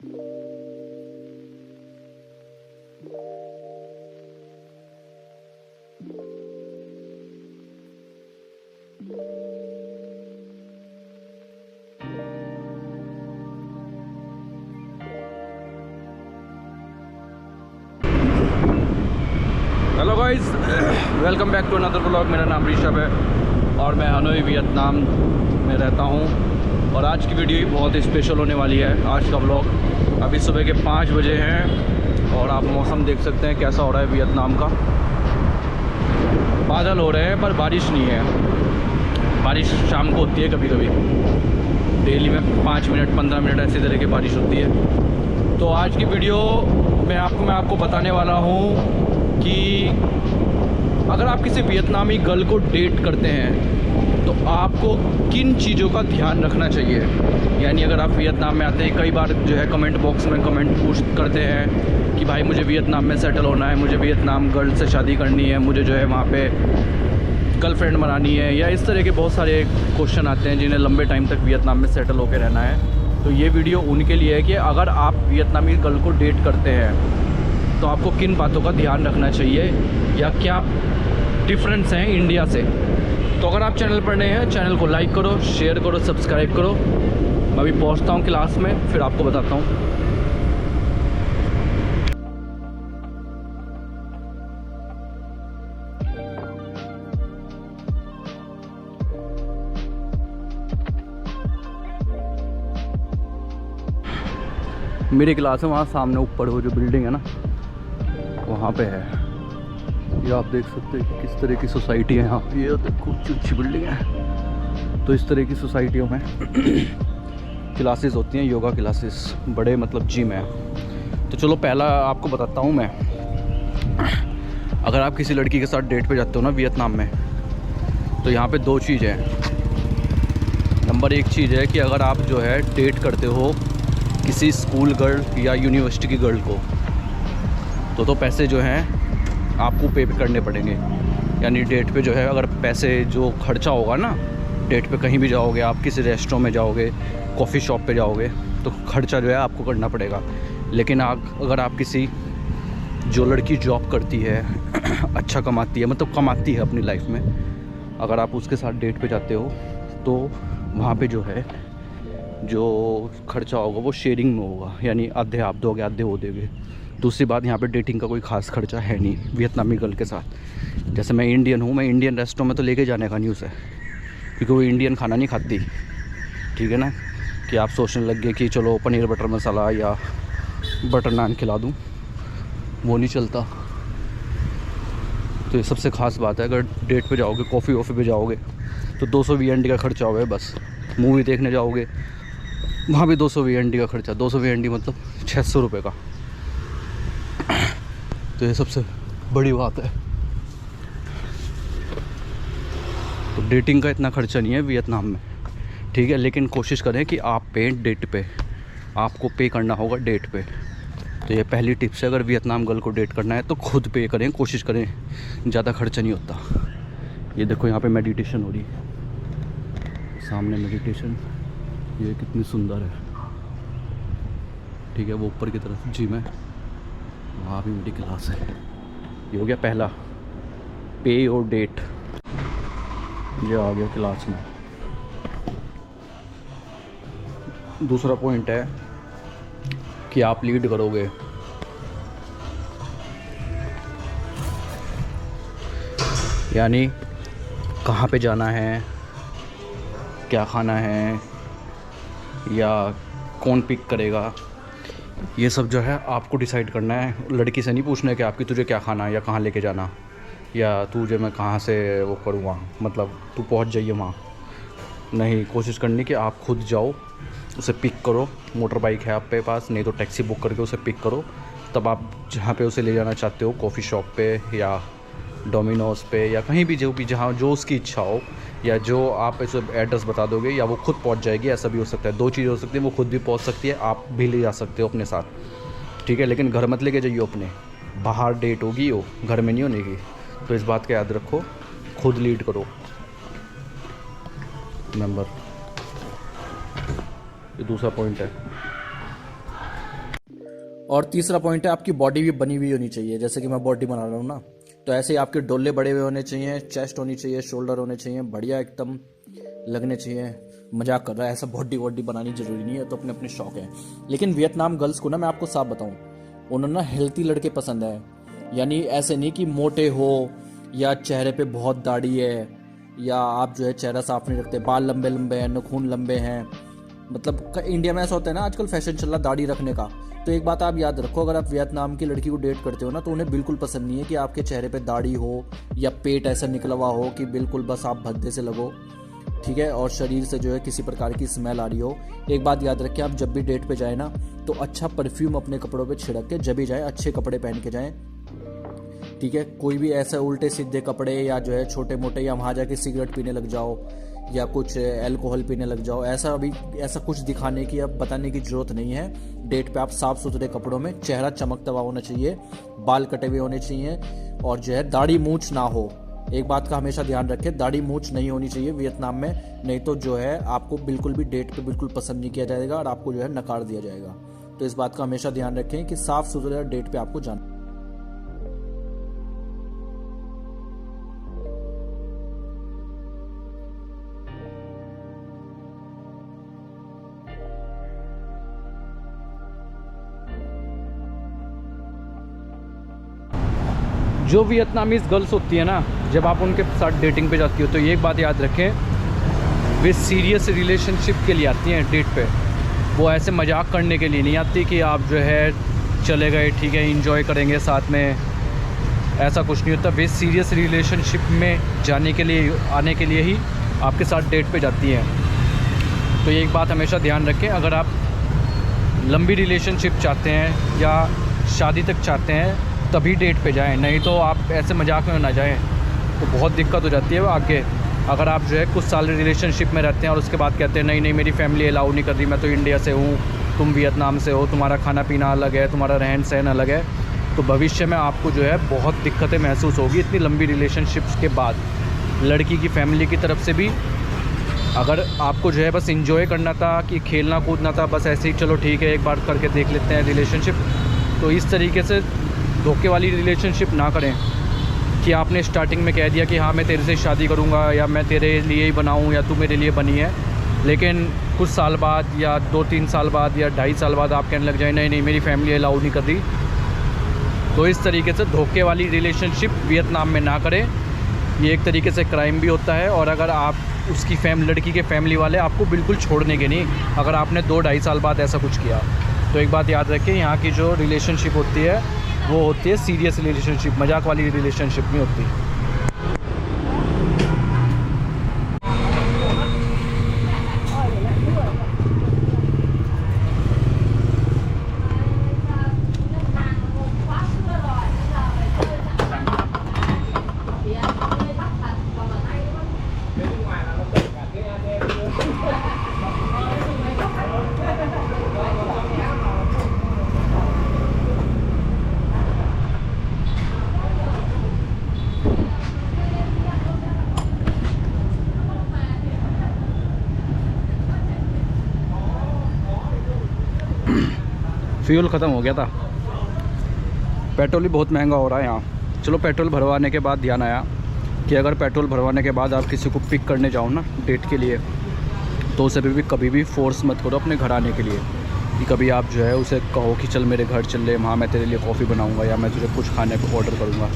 Hello guys, welcome back to another blog. मेरा नाम ऋषभ है और मैं हनोई वियतनाम में रहता हूँ। और आज की वीडियो ही बहुत ही स्पेशल होने वाली है। आज का ब्लॉग अभी सुबह के 5 बजे हैं और आप मौसम देख सकते हैं कैसा हो रहा है वियतनाम का। बादल हो रहे हैं पर बारिश नहीं है। बारिश शाम को होती है कभी कभी, डेली में 5 मिनट 15 मिनट ऐसी तरह की बारिश होती है। तो आज की वीडियो में आपको बताने वाला हूँ कि अगर आप किसी वियतनामी गर्ल को डेट करते हैं तो आपको किन चीज़ों का ध्यान रखना चाहिए। यानी अगर आप वियतनाम में आते हैं, कई बार जो है कमेंट बॉक्स में कमेंट पूछ करते हैं कि भाई मुझे वियतनाम में सेटल होना है, मुझे वियतनाम गर्ल से शादी करनी है, मुझे जो है वहाँ पे गर्लफ्रेंड बनानी है, या इस तरह के बहुत सारे क्वेश्चन आते हैं जिन्हें लंबे टाइम तक वियतनाम में सेटल होकर रहना है। तो ये वीडियो उनके लिए है कि अगर आप वियतनामी गर्ल को डेट करते हैं तो आपको किन बातों का ध्यान रखना चाहिए या क्या डिफरेंस हैं इंडिया से। तो अगर आप चैनल पर नए हैं, चैनल को लाइक करो, शेयर करो, सब्सक्राइब करो। मैं अभी पहुंचता हूं क्लास में, फिर आपको बताता हूं। मेरी क्लास है वहाँ सामने ऊपर वो जो बिल्डिंग है ना, वहाँ पे है। ये आप देख सकते हैं किस तरह की सोसाइटी है यहाँ। ये देखो ऊंची ऊंची बिल्डिंग है। तो इस तरह की सोसाइटियों में क्लासेस होती हैं, योगा क्लासेस, बड़े मतलब जिम है। तो चलो पहला आपको बताता हूँ मैं। अगर आप किसी लड़की के साथ डेट पे जाते हो ना वियतनाम में, तो यहाँ पे 2 चीज़ है। नंबर 1 चीज़ है कि अगर आप जो है डेट करते हो किसी स्कूल गर्ल या यूनिवर्सिटी की गर्ल को, तो पैसे जो हैं आपको पे करने पड़ेंगे। यानी डेट पे जो है अगर पैसे जो खर्चा होगा ना, डेट पे कहीं भी जाओगे, आप किसी रेस्टोरेंट में जाओगे, कॉफ़ी शॉप पे जाओगे, तो खर्चा जो है आपको करना पड़ेगा। लेकिन अगर आप किसी जो लड़की जॉब करती है अच्छा कमाती है, मतलब कमाती है अपनी लाइफ में, अगर आप उसके साथ डेट पे जाते हो तो वहाँ पे जो है जो खर्चा होगा वो शेयरिंग में होगा। यानी आधे आप दोगे, आधे वो देंगे। दूसरी बात, यहाँ पे डेटिंग का कोई ख़ास खर्चा है नहीं वियतनामी गर्ल के साथ। जैसे मैं इंडियन हूँ, मैं इंडियन रेस्टोरेंट में तो लेके जाने का न्यूज़ है, क्योंकि वो इंडियन खाना नहीं खाती। ठीक है ना, कि आप सोचने लग गए कि चलो पनीर बटर मसाला या बटर नान खिला दूँ, वो नहीं चलता। तो ये सबसे ख़ास बात है। अगर डेट पे जाओगे, कॉफ़ी वॉफ़ी पे जाओगे, तो 200 VND का खर्चा होगा बस। मूवी देखने जाओगे, वहाँ भी 200 VND का खर्चा। 200 VND मतलब 600 रुपये का। तो ये सबसे बड़ी बात है। तो डेटिंग का इतना खर्चा नहीं है वियतनाम में, ठीक है। लेकिन कोशिश करें कि आप पे डेट पे, आपको पे करना होगा डेट पे। तो ये पहली टिप्स है, अगर वियतनाम गर्ल को डेट करना है तो खुद पे करें, कोशिश करें, ज़्यादा खर्चा नहीं होता। ये देखो यहाँ पे मेडिटेशन हो रही है, सामने मेडिटेशन, ये कितनी सुंदर है। ठीक है, वो ऊपर की तरफ जिम है, वहाँ भी मेरी क्लास है। ये हो गया पहला, पे योर डेट। ये आ गया क्लास में। दूसरा पॉइंट है कि आप लीड करोगे। यानी कहाँ पे जाना है, क्या खाना है, या कौन पिक करेगा, ये सब जो है आपको डिसाइड करना है। लड़की से नहीं पूछना है कि आपकी तुझे क्या खाना है या कहाँ लेके जाना, या तुझे मैं कहाँ से वो करूँगा, मतलब तू पहुँच जाइए वहाँ। नहीं, कोशिश करनी कि आप खुद जाओ, उसे पिक करो। मोटर बाइक है आपके पास, नहीं तो टैक्सी बुक करके उसे पिक करो। तब आप जहाँ पे उसे ले जाना चाहते हो, कॉफ़ी शॉप पे या डोमिनोज़ पे या कहीं भी, जो भी जहाँ जो उसकी इच्छा हो, या जो आप ऐसे एड्रेस बता दोगे, या वो खुद पहुँच जाएगी। ऐसा भी हो सकता है, 2 चीज़ें हो सकती है, वो खुद भी पहुँच सकती है, आप भी ले जा सकते हो अपने साथ। ठीक है, लेकिन घर मत लेके जाइए अपने, बाहर डेट होगी वो, घर में नहीं होने की। तो इस बात का याद रखो, खुद लीड करो। नंबर, ये दूसरा पॉइंट है। और तीसरा पॉइंट है आपकी बॉडी भी बनी हुई होनी चाहिए। जैसे कि मैं बॉडी बना रहा हूँ ना, तो ऐसे ही आपके डोले बड़े हुए होने चाहिए, चेस्ट होनी चाहिए, शोल्डर होने चाहिए, बढ़िया एकदम लगने चाहिए। मजाक कर रहा है, ऐसा बॉडी वॉडी बनानी जरूरी नहीं है, तो अपने अपने शौक है। लेकिन वियतनाम गर्ल्स को ना मैं आपको साफ बताऊं, उन्होंने ना हेल्थी लड़के पसंद है। यानी ऐसे नहीं कि मोटे हो या चेहरे पे बहुत दाढ़ी है या आप जो है चेहरा साफ नहीं रखते, बाल लंबे लंबे हैं, नाखून लंबे हैं। मतलब इंडिया में ऐसा होता है ना, आजकल फैशन चल रहा दाढ़ी रखने का। तो एक बात आप याद रखो, अगर आप वियतनाम की लड़की को डेट करते हो ना, तो उन्हें बिल्कुल पसंद नहीं है कि आपके चेहरे पे दाढ़ी हो या पेट ऐसा निकला हुआ हो कि बिल्कुल बस आप भद्दे से लगो, ठीक है, और शरीर से जो है किसी प्रकार की स्मेल आ रही हो। एक बात याद रखें, आप जब भी डेट पे जाए ना, तो अच्छा परफ्यूम अपने कपड़ों पे छिड़क के जब भी जाए, अच्छे कपड़े पहन के जाएं, ठीक है। कोई भी ऐसा उल्टे सीधे कपड़े या जो है छोटे मोटे, या वहाँ जाके सिगरेट पीने लग जाओ या कुछ अल्कोहल पीने लग जाओ, ऐसा कुछ दिखाने की, अब बताने की जरूरत नहीं है। डेट पे आप साफ सुथरे कपड़ों में, चेहरा चमकता हुआ होना चाहिए, बाल कटे हुए होने चाहिए, और जो है दाढ़ी मूंछ ना हो। एक बात का हमेशा ध्यान रखें, दाढ़ी मूंछ नहीं होनी चाहिए वियतनाम में, नहीं तो जो है आपको बिल्कुल भी डेट पे बिल्कुल पसंद नहीं किया जाएगा और आपको जो है नकार दिया जाएगा। तो इस बात का हमेशा ध्यान रखें कि साफ सुथरे डेट पे आपको जाना। जो वियतनामीज़ गर्ल्स होती है ना, जब आप उनके साथ डेटिंग पे जाती हो, तो ये एक बात याद रखें, वे सीरियस रिलेशनशिप के लिए आती हैं डेट पे। वो ऐसे मजाक करने के लिए नहीं आती कि आप जो है चले गए, ठीक है, एंजॉय करेंगे साथ में, ऐसा कुछ नहीं होता। वे सीरियस रिलेशनशिप में जाने के लिए, आने के लिए ही आपके साथ डेट पे जाती हैं। तो ये एक बात हमेशा ध्यान रखें, अगर आप लंबी रिलेशनशिप चाहते हैं या शादी तक चाहते हैं, तभी डेट पे जाएं, नहीं तो आप ऐसे मजाक में ना जाएं, तो बहुत दिक्कत हो जाती है वो आगे। अगर आप जो है कुछ साल रिलेशनशिप में रहते हैं और उसके बाद कहते हैं नहीं नहीं मेरी फैमिली अलाउ नहीं कर रही, मैं तो इंडिया से हूँ, तुम वियतनाम से हो, तुम्हारा खाना पीना अलग है, तुम्हारा रहन सहन अलग है, तो भविष्य में आपको जो है बहुत दिक्कतें महसूस होगी इतनी लंबी रिलेशनशिप्स के बाद। लड़की की फैमिली की तरफ से भी, अगर आपको जो है बस इंजॉय करना था, कि खेलना कूदना था, बस ऐसे ही चलो ठीक है एक बार करके देख लेते हैं रिलेशनशिप, तो इस तरीके से धोखे वाली रिलेशनशिप ना करें कि आपने स्टार्टिंग में कह दिया कि हाँ मैं तेरे से शादी करूँगा या मैं तेरे लिए ही बनाऊँ या तू मेरे लिए बनी है, लेकिन कुछ साल बाद या 2-3 साल बाद या 2.5 साल बाद आप कहने लग जाए नहीं नहीं मेरी फैमिली अलाउ नहीं कर रही। तो इस तरीके से धोखे वाली रिलेशनशिप वियतनाम में ना करें, ये एक तरीके से क्राइम भी होता है। और अगर आप उसकी लड़की के फैमिली वाले आपको बिल्कुल छोड़ने के नहीं, अगर आपने 2-2.5 साल बाद ऐसा कुछ किया। तो एक बात याद रखें, यहाँ की जो रिलेशनशिप होती है वो होती है सीरियस रिलेशनशिप, मजाक वाली रिलेशनशिप नहीं होती। फ्यूल ख़त्म हो गया था, पेट्रोल भी बहुत महंगा हो रहा है यहाँ। चलो पेट्रोल भरवाने के बाद ध्यान आया कि अगर पेट्रोल भरवाने के बाद आप किसी को पिक करने जाओ ना डेट के लिए, तो उसे भी कभी भी फोर्स मत करो अपने घर आने के लिए, कि कभी आप जो है उसे कहो कि चल मेरे घर चल ले, वहाँ मैं तेरे लिए कॉफ़ी बनाऊँगा या मैं तुझे कुछ खाने को ऑर्डर करूँगा।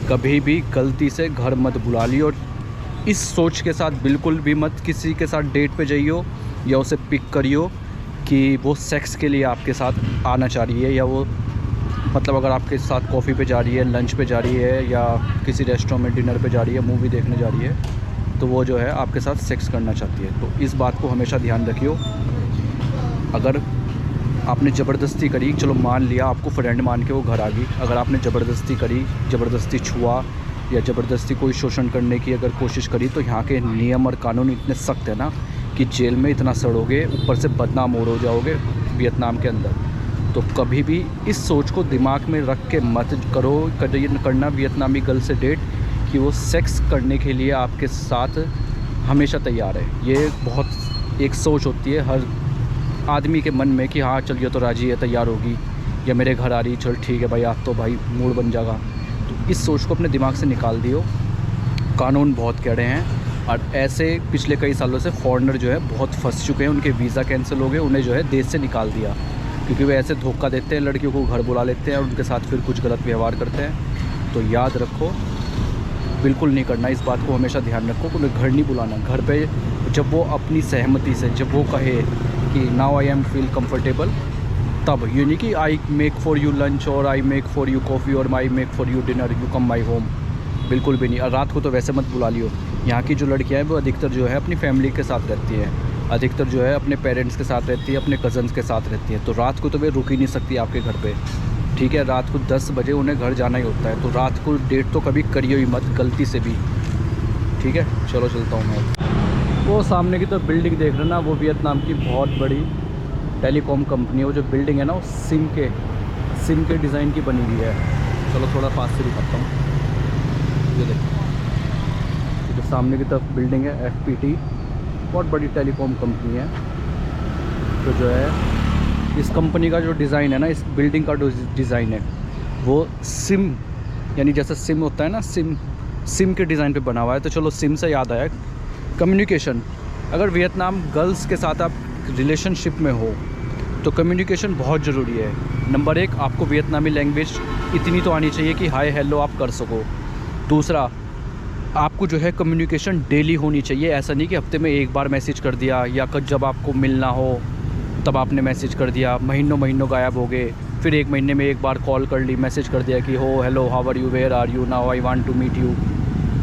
कभी भी गलती से घर मत बुला लियो, और इस सोच के साथ बिल्कुल भी मत किसी के साथ डेट पे जाइयो या उसे पिक करियो कि वो सेक्स के लिए आपके साथ आना चाह रही है, या वो मतलब अगर आपके साथ कॉफ़ी पे जा रही है, लंच पे जा रही है, या किसी रेस्टोरेंट में डिनर पे जा रही है, मूवी देखने जा रही है, तो वो जो है आपके साथ सेक्स करना चाहती है। तो इस बात को हमेशा ध्यान रखियो। अगर आपने ज़बरदस्ती करी, चलो मान लिया आपको फ्रेंड मान के वो घर आ गई, अगर आपने ज़बरदस्ती करी, ज़बरदस्ती छुआ या ज़बरदस्ती कोई शोषण करने की अगर कोशिश करी, तो यहाँ के नियम और कानून इतने सख्त है ना कि जेल में इतना सड़ोगे, ऊपर से बदनाम और हो जाओगे वियतनाम के अंदर। तो कभी भी इस सोच को दिमाग में रख के मत करो करना वियतनामी गर्ल से डेट कि वो सेक्स करने के लिए आपके साथ हमेशा तैयार है। ये बहुत एक सोच होती है हर आदमी के मन में कि हाँ चल ये तो राजी है, तैयार होगी, या मेरे घर आ रही, चल ठीक है भाई आज तो भाई मूड बन जाएगा। तो इस सोच को अपने दिमाग से निकाल दियो। कानून बहुत कड़े हैं और ऐसे पिछले कई सालों से फॉरेनर जो है बहुत फंस चुके हैं, उनके वीज़ा कैंसिल हो गए, उन्हें जो है देश से निकाल दिया क्योंकि वे ऐसे धोखा देते हैं, लड़कियों को घर बुला लेते हैं और उनके साथ फिर कुछ गलत व्यवहार करते हैं। तो याद रखो, बिल्कुल नहीं करना, इस बात को हमेशा ध्यान रखो कि उन्हें घर नहीं बुलाना। घर पे जब वो अपनी सहमति से, जब वो कहे कि now I am feel comfortable, तब ये नहीं कि I make for you lunch और I make for you coffee और I make for you dinner, you come my home, बिल्कुल भी नहीं। और रात को तो वैसे मत बुला लियो। यहाँ की जो लड़कियाँ हैं वो अधिकतर जो है अपनी फैमिली के साथ रहती हैं, अधिकतर जो है अपने पेरेंट्स के साथ रहती है, अपने कज़न्स के साथ रहती है। तो रात को तो वे रुक ही नहीं सकती आपके घर पे, ठीक है। रात को 10 बजे उन्हें घर जाना ही होता है। तो रात को डेट तो कभी करियो ही मत गलती से भी, ठीक है। चलो चलता हूँ मैं। वो सामने की तो बिल्डिंग देख रहे ना, वो वियतनाम की बहुत बड़ी टेलीकॉम कंपनी है। वो जो बिल्डिंग है ना, वो सिम के डिज़ाइन की बनी हुई है। चलो थोड़ा पास से दिखाता हूँ। ये देखो, जो सामने की तरफ बिल्डिंग है FPT, बहुत बड़ी टेलीकॉम कंपनी है। तो जो है इस कंपनी का जो डिज़ाइन है ना, इस बिल्डिंग का जो डिज़ाइन है वो सिम, यानी जैसे सिम होता है ना, सिम के डिज़ाइन पे बना हुआ है। तो चलो सिम से याद आया, कम्युनिकेशन। अगर वियतनाम गर्ल्स के साथ आप रिलेशनशिप में हो तो कम्युनिकेशन बहुत ज़रूरी है। नंबर 1, आपको वियतनामी लैंग्वेज इतनी तो आनी चाहिए कि हाय हेलो आप कर सको। दूसरा, आपको जो है कम्युनिकेशन डेली होनी चाहिए। ऐसा नहीं कि हफ्ते में एक बार मैसेज कर दिया या जब आपको मिलना हो तब आपने मैसेज कर दिया, महीनों गायब हो गए, फिर 1 महीने में एक बार कॉल कर ली, मैसेज कर दिया कि हो hello how are you, where are you, now I want to meet you.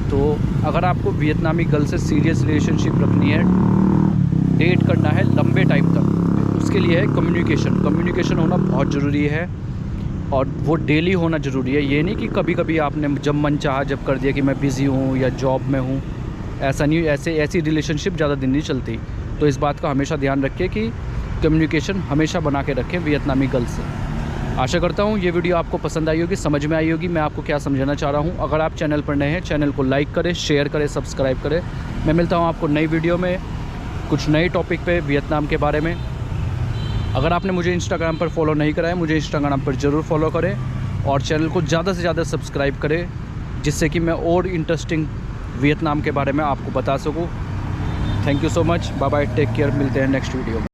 तो अगर आपको वियतनामी गर्ल से सीरियस रिलेशनशिप रखनी है, डेट करना है लंबे टाइम तक, उसके लिए है कम्युनिकेशन होना बहुत ज़रूरी है और वो डेली होना ज़रूरी है। ये नहीं कि कभी कभी आपने जब मन चाहा जब कर दिया कि मैं बिज़ी हूँ या जॉब में हूँ, ऐसा नहीं। ऐसी रिलेशनशिप ज़्यादा दिन नहीं चलती। तो इस बात का हमेशा ध्यान रखें कि कम्युनिकेशन हमेशा बना के रखें वियतनामी गर्ल से। आशा करता हूँ ये वीडियो आपको पसंद आई होगी, समझ में आई होगी मैं आपको क्या समझाना चाह रहा हूँ। अगर आप चैनल पर नए हैं, चैनल को लाइक करें, शेयर करें, सब्सक्राइब करें। मैं मिलता हूँ आपको नई वीडियो में कुछ नए टॉपिक पे वियतनाम के बारे में। अगर आपने मुझे इंस्टाग्राम पर फॉलो नहीं करा है, मुझे इंस्टाग्राम पर ज़रूर फॉलो करें और चैनल को ज़्यादा से ज़्यादा सब्सक्राइब करें, जिससे कि मैं और इंटरेस्टिंग वियतनाम के बारे में आपको बता सकूं। Thank you so much, bye bye, take care, मिलते हैं नेक्स्ट वीडियो में।